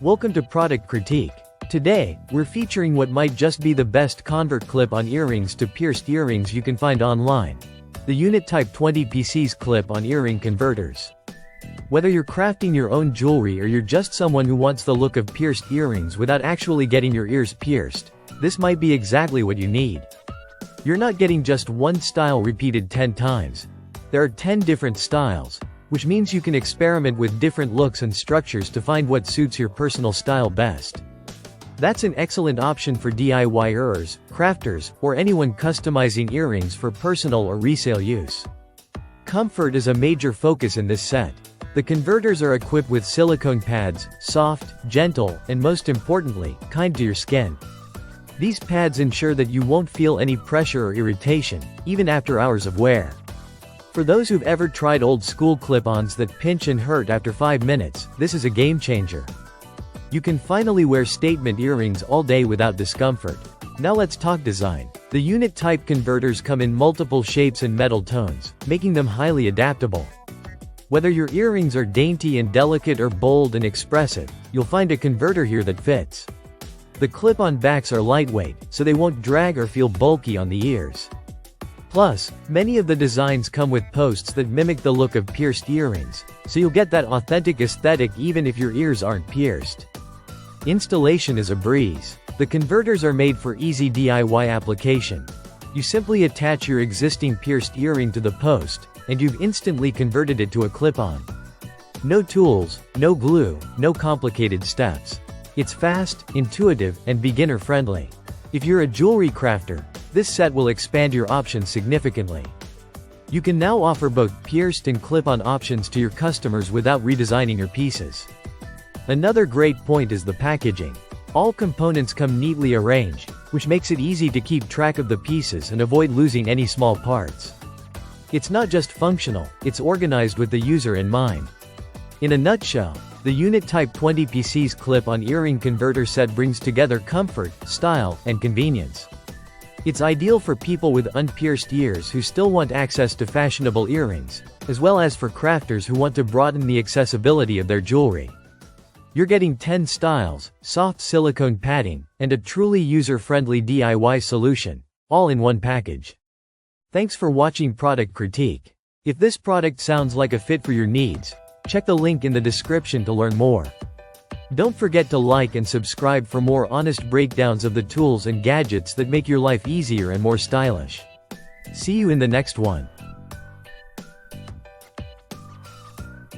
Welcome to Product Critique. Today, we're featuring what might just be the best convert clip-on earrings to pierced earrings you can find online. The Unittype 20 pieces clip-on earring converters. Whether you're crafting your own jewelry or you're just someone who wants the look of pierced earrings without actually getting your ears pierced, this might be exactly what you need. You're not getting just one style repeated 10 times. There are 10 different styles, which means you can experiment with different looks and structures to find what suits your personal style best. That's an excellent option for DIYers, crafters, or anyone customizing earrings for personal or resale use. Comfort is a major focus in this set. The converters are equipped with silicone pads, soft, gentle, and most importantly, kind to your skin. These pads ensure that you won't feel any pressure or irritation, even after hours of wear. For those who've ever tried old-school clip-ons that pinch and hurt after 5 minutes, this is a game-changer. You can finally wear statement earrings all day without discomfort. Now let's talk design. The Unittype converters come in multiple shapes and metal tones, making them highly adaptable. Whether your earrings are dainty and delicate or bold and expressive, you'll find a converter here that fits. The clip-on backs are lightweight, so they won't drag or feel bulky on the ears. Plus, many of the designs come with posts that mimic the look of pierced earrings, so you'll get that authentic aesthetic even if your ears aren't pierced. Installation is a breeze. The converters are made for easy DIY application. You simply attach your existing pierced earring to the post, and you've instantly converted it to a clip-on. No tools, no glue, no complicated steps. It's fast, intuitive, and beginner-friendly. If you're a jewelry crafter, this set will expand your options significantly. You can now offer both pierced and clip-on options to your customers without redesigning your pieces. Another great point is the packaging. All components come neatly arranged, which makes it easy to keep track of the pieces and avoid losing any small parts. It's not just functional, it's organized with the user in mind. In a nutshell, the Unittype 20 pieces clip-on earring converter set brings together comfort, style, and convenience. It's ideal for people with unpierced ears who still want access to fashionable earrings, as well as for crafters who want to broaden the accessibility of their jewelry. You're getting 10 styles, soft silicone padding, and a truly user-friendly DIY solution, all in one package. Thanks for watching Product Critique. If this product sounds like a fit for your needs, check the link in the description to learn more. Don't forget to like and subscribe for more honest breakdowns of the tools and gadgets that make your life easier and more stylish. See you in the next one.